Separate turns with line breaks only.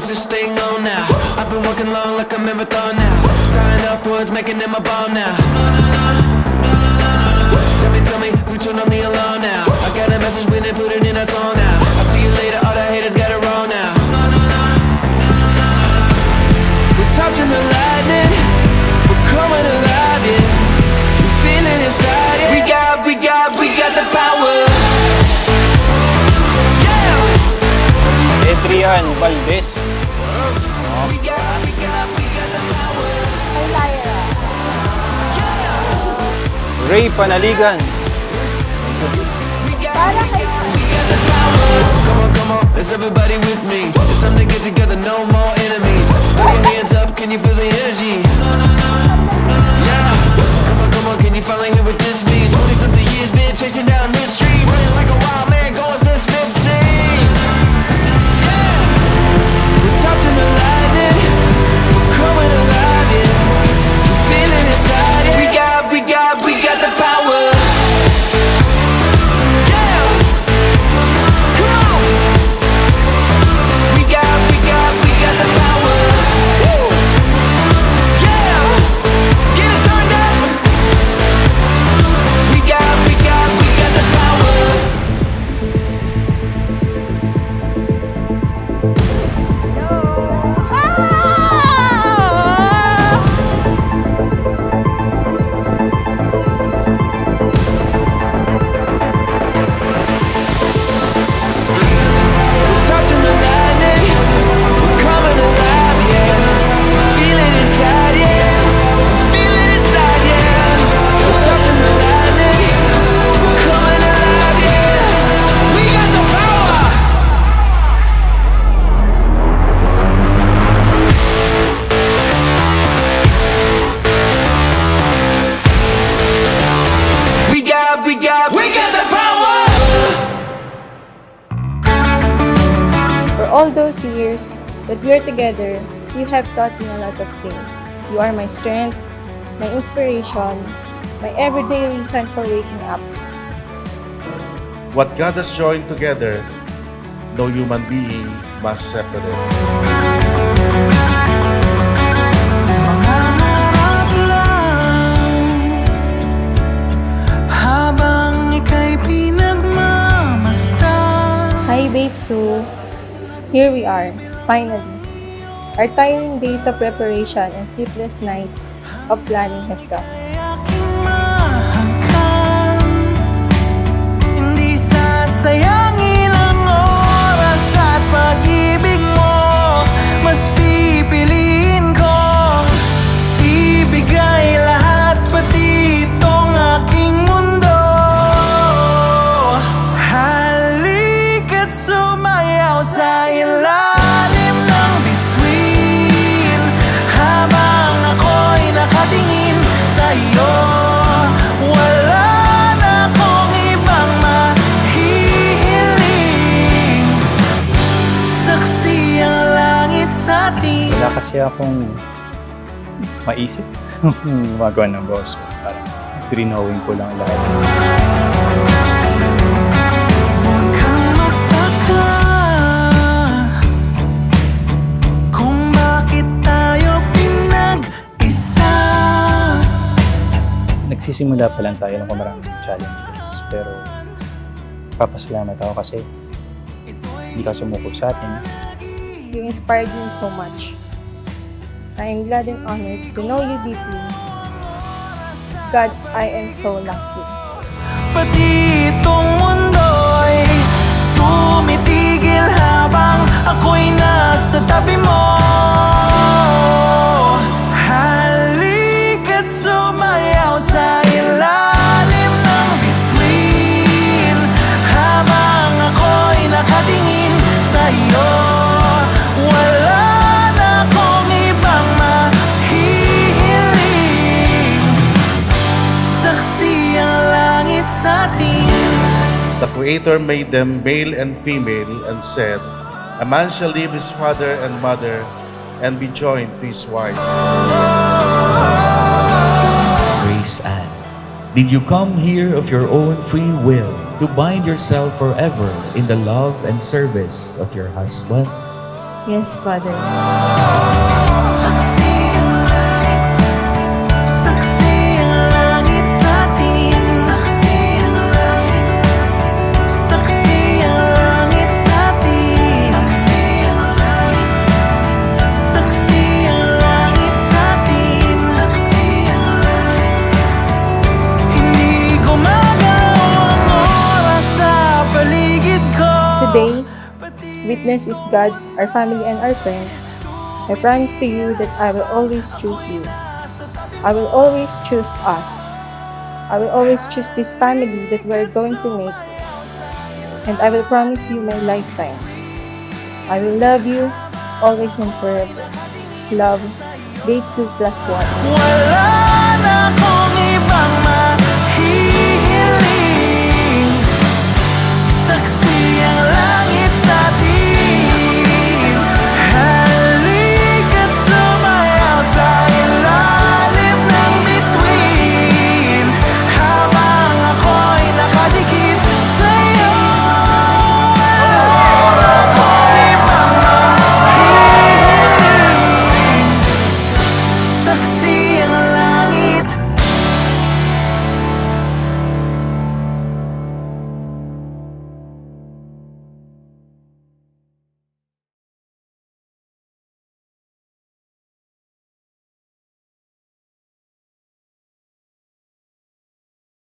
what's this thing on now? I've been working long like a marathon now. Tying up words, making them a bomb now. Tell me, who turned on the alarm now? I got a message, we didn't put it in our song now. I'll see you later, all the haters got it wrong now. We're touching the lightning, we're coming alive, yeah. We're feeling inside, yeah. We got the power.
Adrian Valdez.
We got the power.
Ray Panaligan.
Para kay
Come on, let's everybody with me. It's time to get together, no more enemies. Put your hands up, can you feel the energy? Yeah, come on, can you finally hear what this means? 20-something years been chasing down this street, running like a wild man, going since 15. We're touching the lightning, we're coming alive, yeah. We're feeling inside, yeah. We got the power. Yeah, come on. We got the power. Woo. Yeah, get it turned up. We got the power. We're touching the lightning, we're coming alive, yeah. We're feeling inside, yeah. We're feeling inside, yeah. We're touching the lightning, we're coming alive, yeah. We got the power. We got the power.
For all those years that we're together, you have taught me a lot of things. You are my strength, my inspiration, my everyday reason for waking up.
What God has joined together, no human being must separate.
Mangarap lang habang ika'y pinagmamasdan.
Hi Babe Sue, here we are, finally. Our tiring days of preparation and sleepless nights of planning has come.
Aking mahangkan, hindi sasayangin ang oras at pag-ibig mo. Mas pipiliin ko ibigay lahat, pati itong aking mundo. Halika't sumayaw sa ilalim ng bituin, habang ako'y nakatingin sa iyo. Wala na akong ibang mahihiling, saksi ang langit sa atin.
Wala kasi akong maisip gumagawa ng boss. Parang drinawin ko lang lahat.
Huwag kang magtaka kung bakit tayo pinag-isa.
Nagsisimula pa lang tayo ng maraming challenges. Pero papasalamat ako kasi hindi ka sumukot sa atin.
You inspired me so much. I am glad and honored to know you deeply. God, I am so lucky.
Pati itong mundo'y tumitigil habang ako'y nasa tabi mo. Halika't sumayaw sa ilalim ng bituin, habang ako'y nakatingin sa iyo. Wala na akong ibang mahihiling, saksi ang langit sa atin.
The Creator made them male and female and said, "A man shall leave his father and mother and be joined to his wife."
Grace Ann, did you come here of your own free will to bind yourself forever in the love and service of your husband?
Yes, Father.
Saksi ang langit sa atin. Saksi ang langit. Saksi ang langit sa atin. Saksi ang langit. Saksi ang langit sa atin. Saksi ang langit. Hindi gumagalaw ang oras sa paligid ko.
Today, witness is God, our family, and our friends. I promise to you that I will always choose you. I will always choose us. I will always choose this family that we are going to make. And I will promise you my lifetime. I will love you always and forever. Love, Babe Sue +1.
Wala na akong ibang